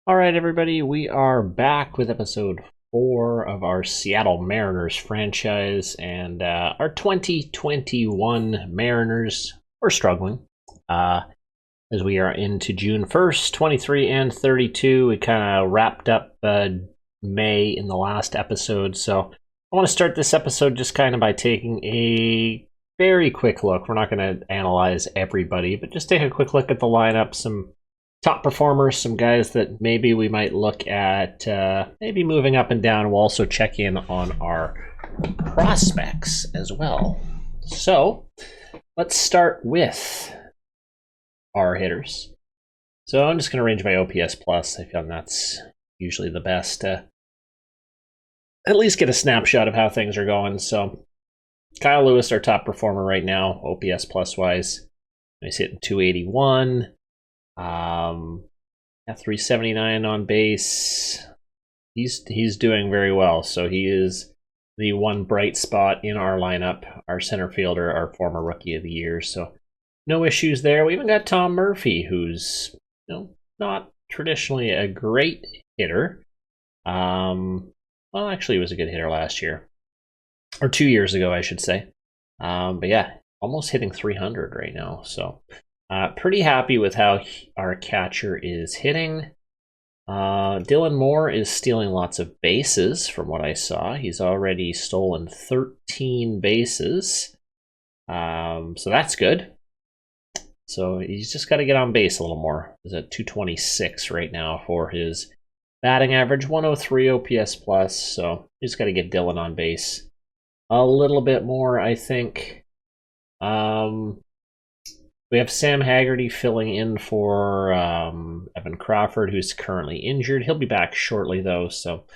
All right, everybody, we are back with episode 4 of our Seattle Mariners franchise, and our 2021 Mariners are struggling. As we are into June 1st, 23 and 32. We kind of wrapped up May in the last episode, so I want to start this episode just kind of by taking a very quick look. We're not going to analyze everybody, but just take a quick look at the lineup, some top performers, some guys that maybe we might look at maybe moving up and down. We'll also check in on our prospects as well. So let's start with our hitters. So I'm just going to arrange my OPS plus. I found that's usually the best to at least get a snapshot of how things are going. So Kyle Lewis, our top performer right now, OPS plus wise. He's hitting 281. 379 on base. He's doing very well. So he is the one bright spot in our lineup, our center fielder, our former rookie of the year. So no issues there. We even got Tom Murphy, who's not traditionally a great hitter. Well, actually, he was a good hitter last year, or 2 years ago, I should say. But yeah, almost hitting 300 right now. So pretty happy with how our catcher is hitting. Dylan Moore is stealing lots of bases from what I saw. He's already stolen 13 bases. So that's good. So he's just got to get on base a little more. He's at 226 right now for his batting average, 103 OPS plus. So he's got to get Dylan on base a little bit more, I think. We have Sam Haggerty filling in for Evan Crawford, who's currently injured. He'll be back shortly, though. So,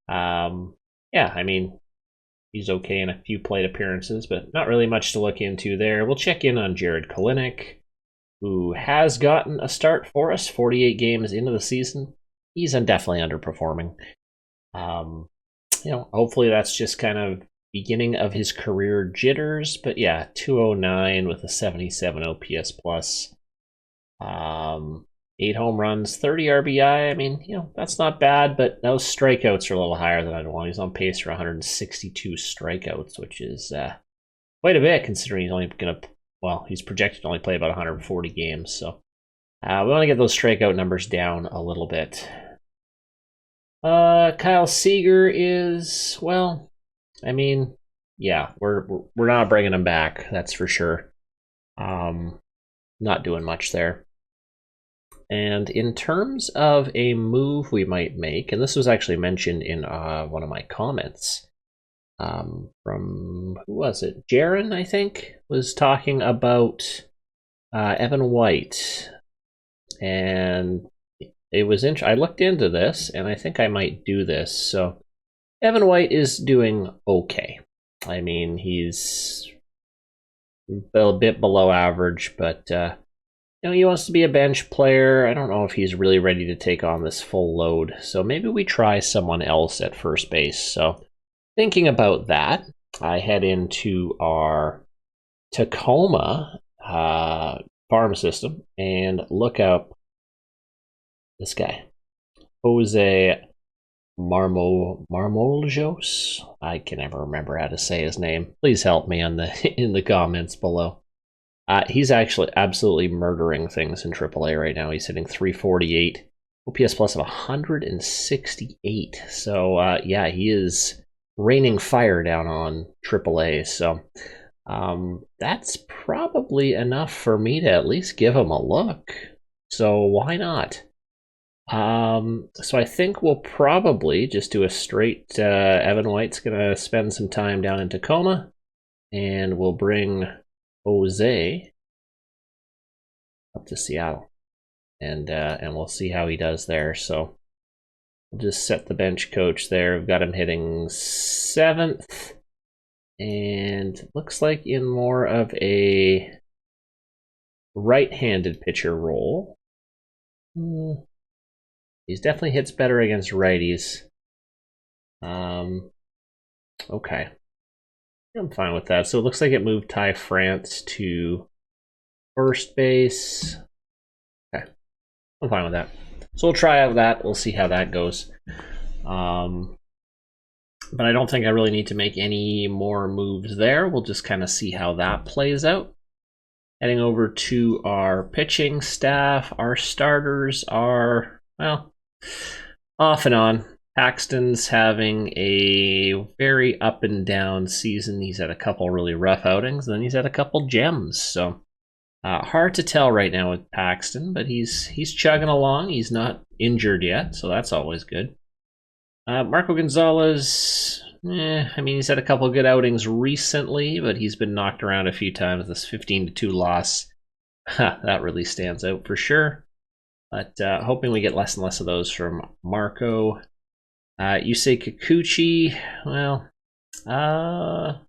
yeah, I mean, he's okay in a few plate appearances, but not really much to look into there. We'll check in on Jared Kalinick, who has gotten a start for us 48 games into the season. He's definitely underperforming. Hopefully that's just kind of beginning of his career jitters, but yeah, 209 with a 77 OPS plus. 8 home runs, 30 RBI. I mean, that's not bad, but those strikeouts are a little higher than I'd want. He's on pace for 162 strikeouts, which is quite a bit considering he's only he's projected to only play about 140 games. So we want to get those strikeout numbers down a little bit. Kyle Seager is, I mean, yeah, we're not bringing him back, that's for sure. Not doing much there. And in terms of a move we might make, and this was actually mentioned in one of my comments from, who was it? Jaron, I think, was talking about Evan White. And it was I looked into this, and I think I might do this. So Evan White is doing okay. I mean, he's a bit below average, but he wants to be a bench player. I don't know if he's really ready to take on this full load. So maybe we try someone else at first base. So thinking about that, I head into our Tacoma farm system and look up this guy, Jose Marmoljos. I can never remember how to say his name. Please help me in the comments below. He's actually absolutely murdering things in AAA right now. He's hitting 348, OPS plus of 168. So yeah, he is raining fire down on AAA. So that's probably enough for me to at least give him a look. So why not? So I think we'll probably just do a straight Evan White's gonna spend some time down in Tacoma, and we'll bring Jose up to Seattle, and we'll see how he does there. So we'll just set the bench coach there. We've got him hitting 7th, and looks like in more of a right-handed pitcher role. He definitely hits better against righties. Okay. I'm fine with that. So it looks like it moved Ty France to first base. Okay. I'm fine with that. So we'll try out that. We'll see how that goes. But I don't think I really need to make any more moves there. We'll just kind of see how that plays out. Heading over to our pitching staff. Our starters are, well, off and on. Paxton's having a very up and down season. He's had a couple really rough outings, and then he's had a couple gems. So hard to tell right now with Paxton, but he's chugging along. He's not injured yet, so that's always good. Marco Gonzalez, I mean, he's had a couple good outings recently, but he's been knocked around a few times. This 15-2 loss, that really stands out for sure. But hoping we get less and less of those from Marco. Yusei Kikuchi, well, about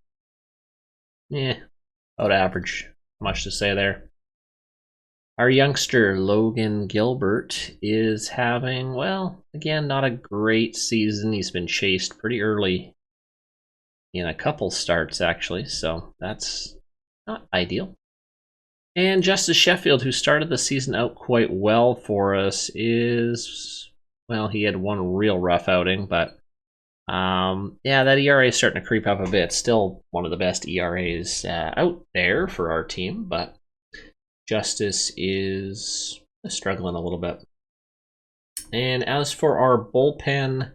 average. Much to say there. Our youngster, Logan Gilbert, is having, well, again, not a great season. He's been chased pretty early in a couple starts, actually, so that's not ideal. And Justice Sheffield, who started the season out quite well for us, is, well, he had one real rough outing, but yeah, that ERA is starting to creep up a bit. Still one of the best ERAs out there for our team, but Justice is struggling a little bit. And as for our bullpen,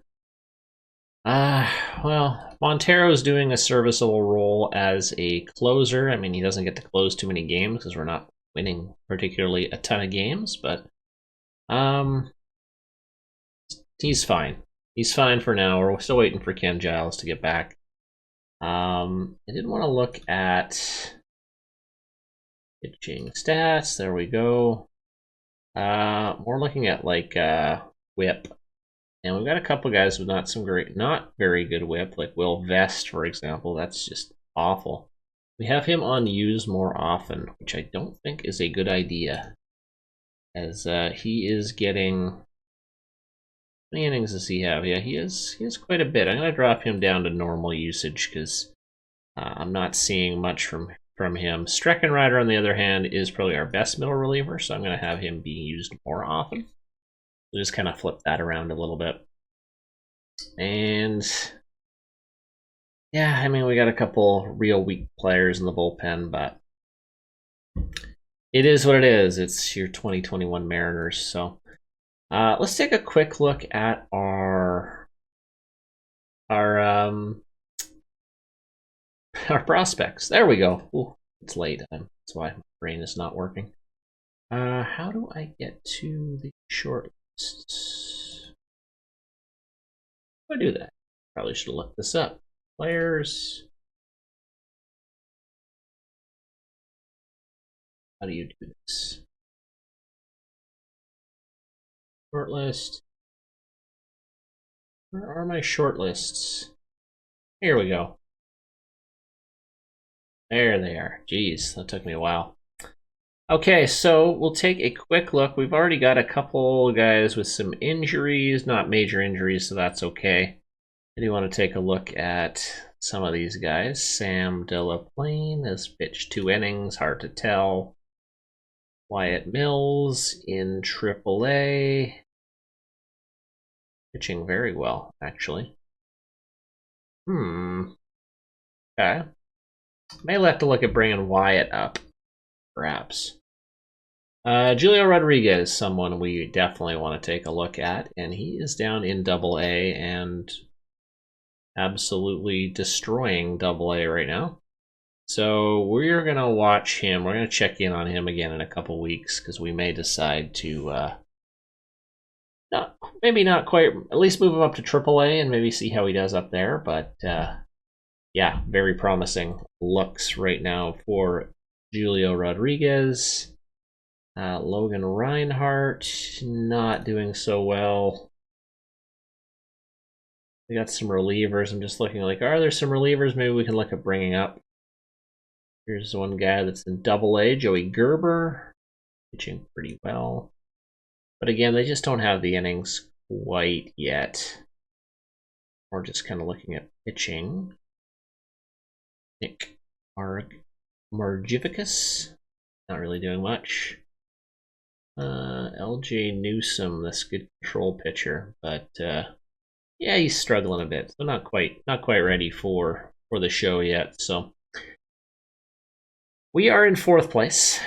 well, Montero's doing a serviceable role as a closer. I mean, he doesn't get to close too many games because we're not winning particularly a ton of games, but he's fine. He's fine for now. We're still waiting for Ken Giles to get back. I did want to look at pitching stats. There we go. More looking at like whip. And we've got a couple guys with not very good whip, like Will Vest, for example. That's just awful. We have him on use more often, which I don't think is a good idea, as he is getting. How many innings does he have? Yeah, he has quite a bit. I'm going to drop him down to normal usage because I'm not seeing much from him. Streckenrider, on the other hand, is probably our best middle reliever, so I'm going to have him being used more often. We'll just kind of flip that around a little bit. And yeah, I mean, we got a couple real weak players in the bullpen, but it is what it is. It's your 2021 Mariners. So let's take a quick look at our prospects. There we go. Ooh, it's late. That's why my brain is not working. How do I get to the short lists? How do I do that? Probably should have looked this up. Players. How do you do this? Short list. Where are my short lists? Here we go. There they are. Jeez, that took me a while. Okay, so we'll take a quick look. We've already got a couple guys with some injuries, not major injuries, so that's okay. I do want to take a look at some of these guys. Sam Delaplane has pitched 2 innings, hard to tell. Wyatt Mills in AAA. Pitching very well, actually. Okay. May have to look at bringing Wyatt up, perhaps. Julio Rodriguez, someone we definitely want to take a look at, and he is down in AA and absolutely destroying AA right now. So we're going to watch him. We're going to check in on him again in a couple weeks because we may decide to maybe not quite, at least move him up to AAA and maybe see how he does up there. But yeah, very promising looks right now for Julio Rodriguez. Logan Reinhart, not doing so well. We got some relievers. I'm just looking like, are there some relievers maybe we can look at bringing up? Here's one guy that's in AA, Joey Gerber, pitching pretty well. But again, they just don't have the innings quite yet. We're just kind of looking at pitching. Nick Margivicus, not really doing much. LJ Newsome, this good control pitcher, but yeah, he's struggling a bit, so not quite ready for the show yet. So we are in 4th place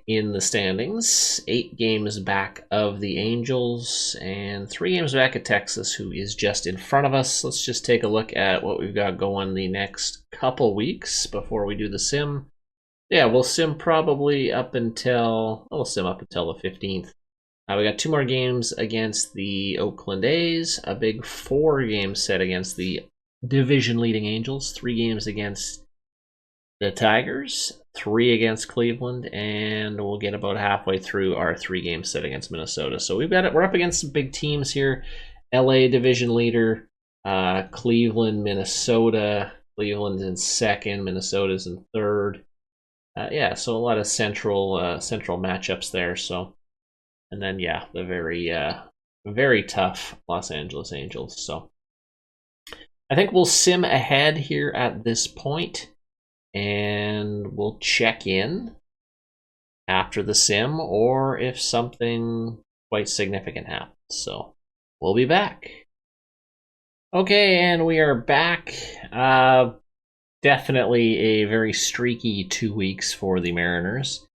in the standings, 8 games back of the Angels, and 3 games back at Texas, who is just in front of us. Let's just take a look at what we've got going the next couple weeks before we do the sim. Yeah, we'll sim probably up until the 15th. We got 2 more games against the Oakland A's, a big 4-game set against the division-leading Angels, 3 games against the Tigers, 3 against Cleveland, and we'll get about halfway through our 3-game set against Minnesota. So we're up against some big teams here. LA division leader, Cleveland, Minnesota. Cleveland's in 2nd, Minnesota's in 3rd. Yeah, so a lot of central matchups there. So, and then yeah, the very tough Los Angeles Angels. So I think we'll sim ahead here at this point, and we'll check in after the sim, or if something quite significant happens. So we'll be back. Okay, and we are back. Definitely a very streaky 2 weeks for the Mariners.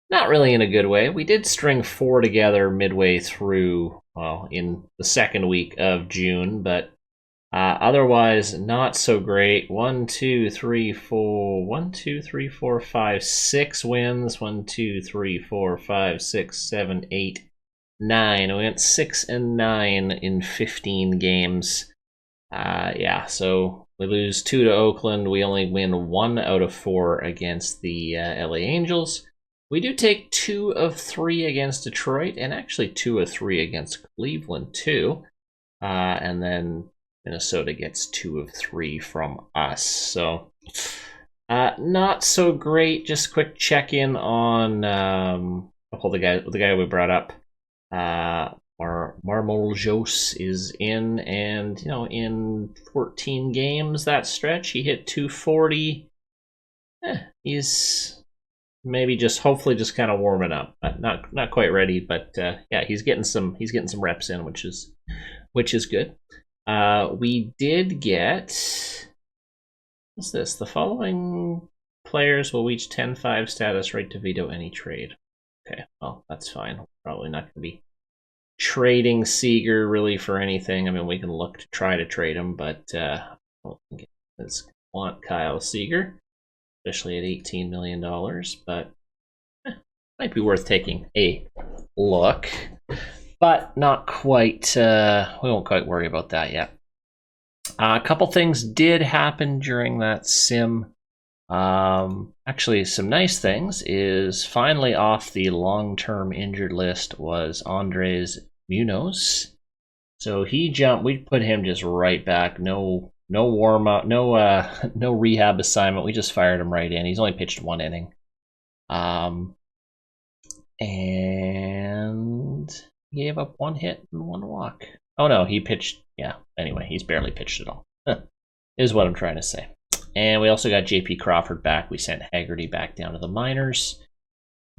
Not really in a good way. We did string 4 together midway through, well, in the 2nd week of June, but otherwise not so great. 1, 2, 3, 4, 5, 6 wins. 1, 2, 3, 4, 5, 6, 7, 8, 9. We went 6-9 in 15 games. Yeah, so we lose 2 to Oakland. We only win 1 out of 4 against the LA Angels. We do take 2 of 3 against Detroit, and actually 2 of 3 against Cleveland too. And then Minnesota gets 2 of 3 from us. So not so great. Just quick check in on the guy we brought up. Marmoljos is in, and in 14 games that stretch he hit 240. He's maybe hopefully just kind of warming up, not quite ready, but yeah, he's getting some reps in, which is good. We did get, what's this? The following players will reach 10-5 status, right to veto any trade. Okay, well, that's fine. Probably not going to be trading Seager really for anything. I mean, we can look to try to trade him, but I don't think it's want Kyle Seager, especially at $18 million, but might be worth taking a look, but not quite. We won't quite worry about that yet. A couple things did happen during that sim. Actually, some nice things is finally off the long-term injured list was Andres Munoz. So he jumped. We put him just right back. No warm-up, no rehab assignment. We just fired him right in. He's only pitched 1 inning. And he gave up 1 hit and 1 walk. Oh no, he pitched. Yeah, anyway, he's barely pitched at all. Is what I'm trying to say. And we also got JP Crawford back. We sent Haggerty back down to the minors.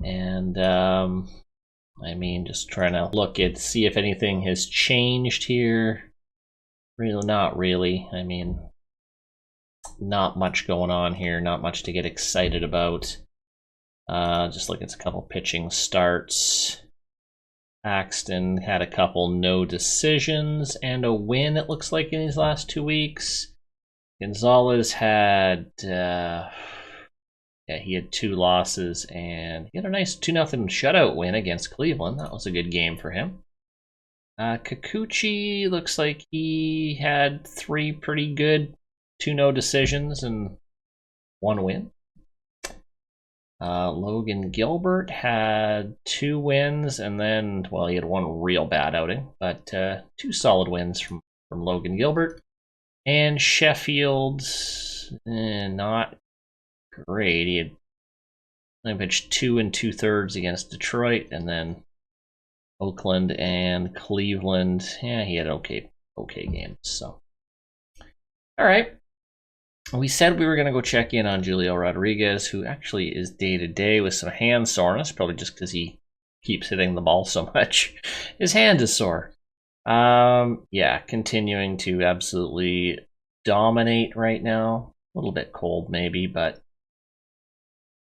And I mean, just trying to see if anything has changed here. Really, not really. I mean, not much going on here. Not much to get excited about. Just look at a couple pitching starts. Axton had a couple no decisions and a win, it looks like, in these last 2 weeks. Gonzalez had, he had 2 losses, and he had a nice 2-0 shutout win against Cleveland. That was a good game for him. Kikuchi looks like he had 3 pretty good, 2 no decisions, and 1 win. Logan Gilbert had 2 wins, and then, well, he had 1 real bad outing, but 2 solid wins from Logan Gilbert. And Sheffield, not great. He had pitched 2 2/3 against Detroit, and then Oakland and Cleveland. Yeah, he had okay games. So, all right. We said we were going to go check in on Julio Rodriguez, who actually is day-to-day with some hand soreness, probably just because he keeps hitting the ball so much. His hand is sore. Yeah, continuing to absolutely dominate right now. A little bit cold maybe, but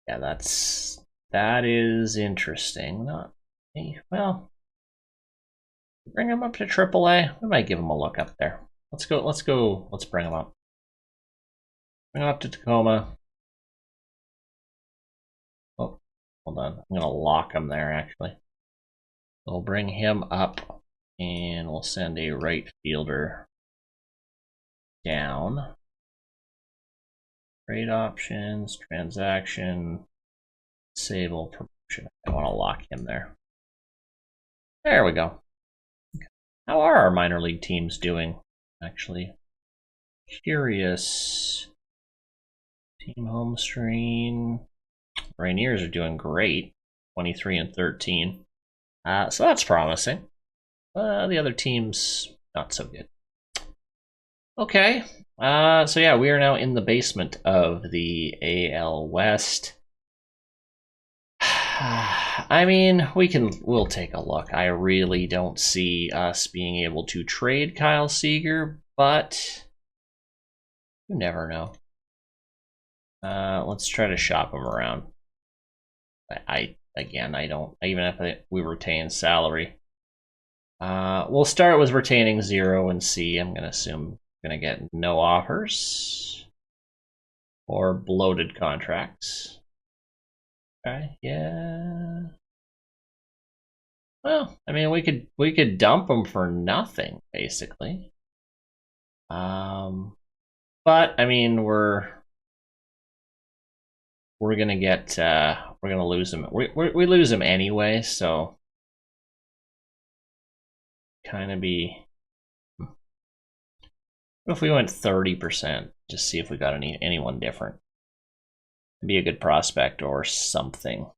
yeah, that is interesting. Not me. Well, bring him up to AAA. We might give him a look up there. Let's go. Let's bring him up. Bring him up to Tacoma. Oh, hold on. I'm gonna lock him there. Actually, we'll bring him up, and we'll send a right fielder down. Trade options, transaction, disable promotion. I want to lock him there. There we go. How are our minor league teams doing? Actually, curious. Team home screen. Rainiers are doing great, 23 and 13. So that's promising. The other teams not so good. Okay. So yeah, we are now in the basement of the AL West. I mean, we'll take a look. I really don't see us being able to trade Kyle Seager, but you never know. Let's try to shop him around. I don't, even if we retain salary. We'll start with retaining 0 and see. I'm gonna assume gonna get no offers or bloated contracts. Okay, yeah. Well, I mean, we could dump them for nothing, basically. But I mean, we're gonna get we're gonna lose him. We lose him anyway, so kind of be. What if we went 30%? Just see if we got anyone different. Be a good prospect or something.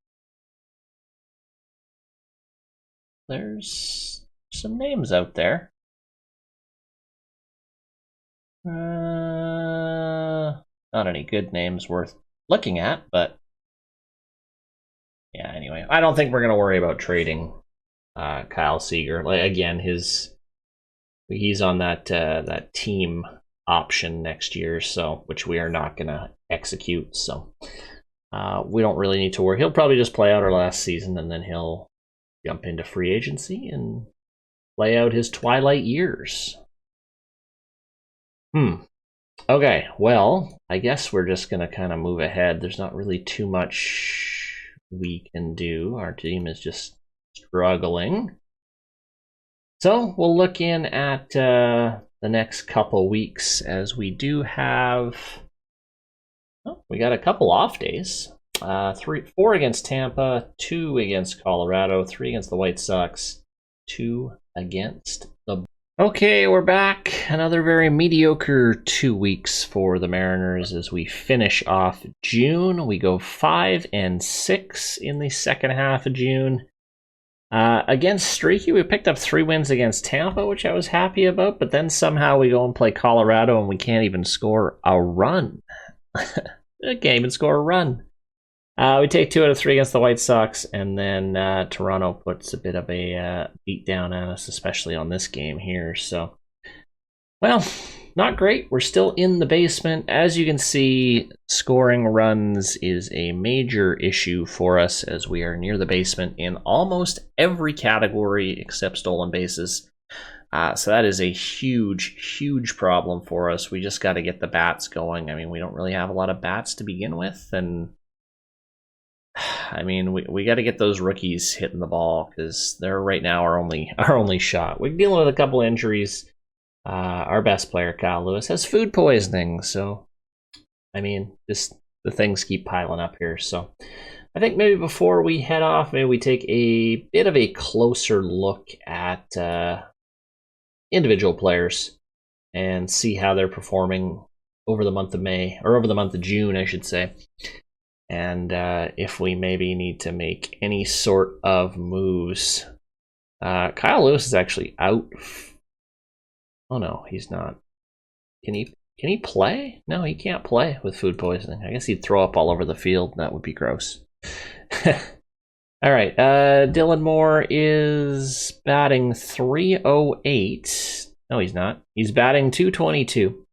There's some names out there. Not any good names worth looking at, but yeah, anyway. I don't think we're going to worry about trading Kyle Seager. Like, again, he's on that team option next year, so which we are not going to execute, so we don't really need to worry. He'll probably just play out our last season, and then he'll jump into free agency and play out his twilight years. Okay, well, I guess we're just going to kind of move ahead. There's not really too much we can do. Our team is just struggling. So we'll look in at the next couple weeks, as we do have... Oh, we got a couple off days. 4 against Tampa, 2 against Colorado, 3 against the White Sox, 2 against the... Okay, we're back. Another very mediocre 2 weeks for the Mariners as we finish off June. We go 5 and 6 in the second half of June. Against Streaky, we picked up 3 wins against Tampa, which I was happy about, but then somehow we go and play Colorado and we can't even score a run. We can't even score a run. We take 2 out of 3 against the White Sox, and then Toronto puts a bit of a beat down on us, especially on this game here. So, well, not great. We're still in the basement. As you can see, scoring runs is a major issue for us, as we are near the basement in almost every category except stolen bases. So that is a huge, huge problem for us. We just got to get the bats going. I mean, we don't really have a lot of bats to begin with, and I mean, we got to get those rookies hitting the ball, because they're right now our only shot. We're dealing with a couple injuries. Our best player, Kyle Lewis, has food poisoning, so I mean, just the things keep piling up here. So I think maybe before we head off, maybe we take a bit of a closer look at individual players and see how they're performing over the month of May, or over the month of June, I should say. And if we maybe need to make any sort of moves. Kyle Lewis is actually out. Oh no, he's not. Can he play? No, he can't play with food poisoning. I guess he'd throw up all over the field. That would be gross. All right, Dylan Moore is batting 308. No, he's not. He's batting 222.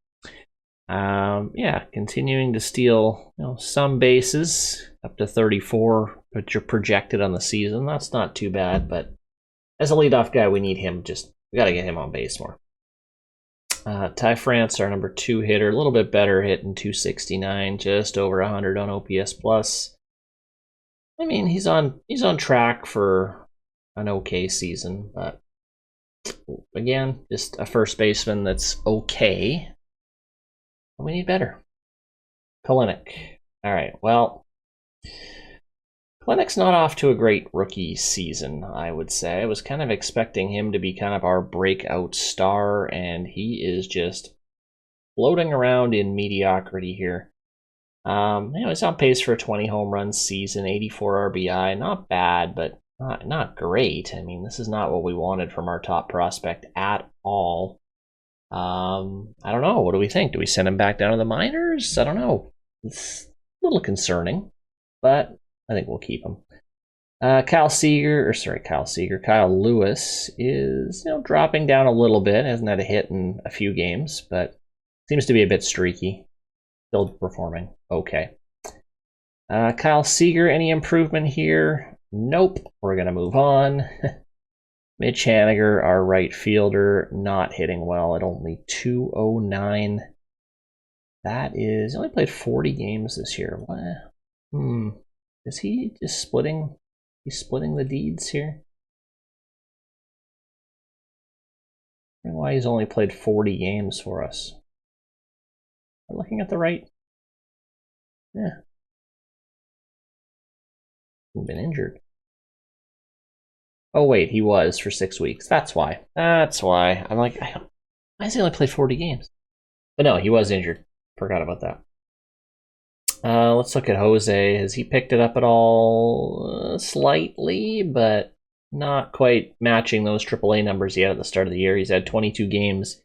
Yeah, continuing to steal some bases, up to 34, but you're projected on the season. That's not too bad, but as a leadoff guy, we need him. We got to get him on base more. Ty France, our number 2 hitter, a little bit better, hitting 269, just over 100 on OPS plus. I mean, he's on track for an okay season, but again, just a first baseman that's okay. We need better. Kalinick. All right, well, Kalinick's not off to a great rookie season, I would say. I was kind of expecting him to be kind of our breakout star, and he is just floating around in mediocrity here. He's on pace for a 20 home run season, 84 RBI. Not bad, but not great. I mean, this is not what we wanted from our top prospect at all. I don't know. What do we think? Do we send him back down to the minors? I don't know. It's a little concerning, but I think we'll keep him. Kyle Lewis is dropping down a little bit. Hasn't had a hit in a few games, but seems to be a bit streaky. Still performing okay. Kyle Seager, any improvement here? Nope. We're going to move on. Mitch Haniger, our right fielder, not hitting well at only 209. That is, he only played 40 games this year. Is he just splitting? He's splitting the deeds here? I don't know why he's only played 40 games for us. Am I looking at the right? Yeah. He's been injured. Oh, wait, he was for 6 weeks. That's why. I'm like, why has he only played 40 games? But no, he was injured. Forgot about that. Let's look at Jose. Has he picked it up at all? Slightly, but not quite matching those AAA numbers he had at the start of the year. He's had 22 games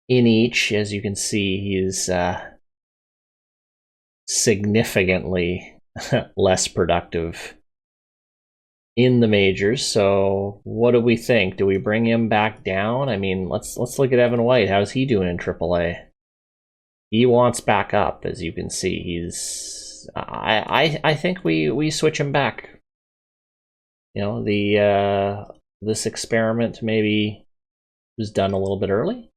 in each. As you can see, he's significantly less productive in the majors. So what do we think? Do we bring him back down? I mean, let's look at Evan White. How's he doing in AAA? He wants back up, as you can see. He's I think we switch him back. This experiment maybe was done a little bit early.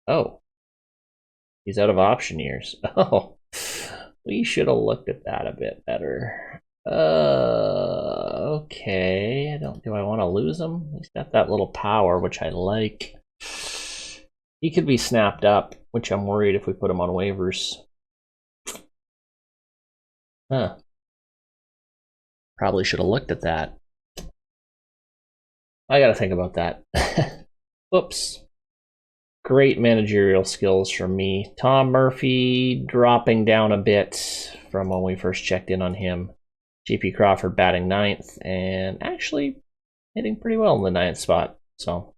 Oh, he's out of option years. Oh, we should have looked at that a bit better. Okay. Do I want to lose him? He's got that little power, which I like. He could be snapped up, which I'm worried if we put him on waivers. Probably should have looked at that. I gotta think about that. Whoops. Great managerial skills from me. Tom Murphy dropping down a bit from when we first checked in on him. JP Crawford batting 9th and actually hitting pretty well in the 9th spot. So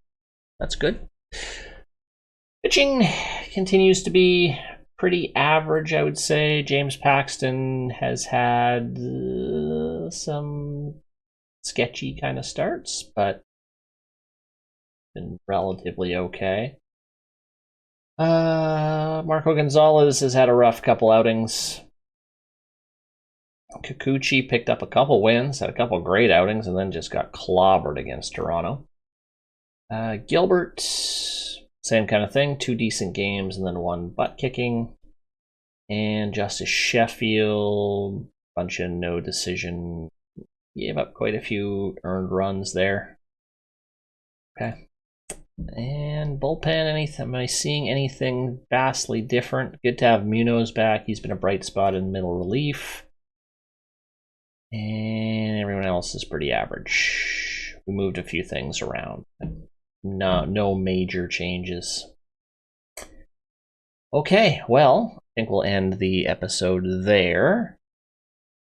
that's good. Pitching continues to be pretty average, I would say. James Paxton has had some sketchy kind of starts, but been relatively okay. Marco Gonzalez has had a rough couple outings. Kikuchi picked up a couple wins, had a couple great outings, and then just got clobbered against Toronto. Gilbert, same kind of thing, 2 decent games and then 1 butt kicking. And Justice Sheffield, bunch of no decision, gave up quite a few earned runs there. Okay. And bullpen, am I seeing anything vastly different? Good to have Munoz back. He's been a bright spot in middle relief. And everyone else is pretty average. We moved a few things around. No major changes. Okay, well, I think we'll end the episode there.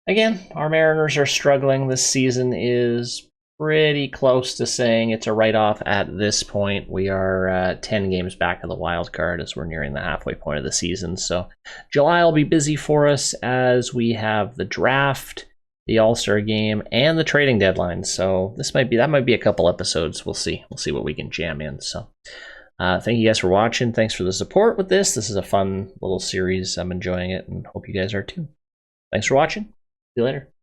Again, our Mariners are struggling. This season is pretty close to saying it's a write-off at this point. We are 10 games back of the wild card as we're nearing the halfway point of the season. So July will be busy for us as we have the draft. the All-Star game, and the trading deadline. So that might be a couple episodes. We'll see what we can jam in. So thank you guys for watching. Thanks for the support with this. This is a fun little series. I'm enjoying it and hope you guys are too. Thanks for watching. See you later.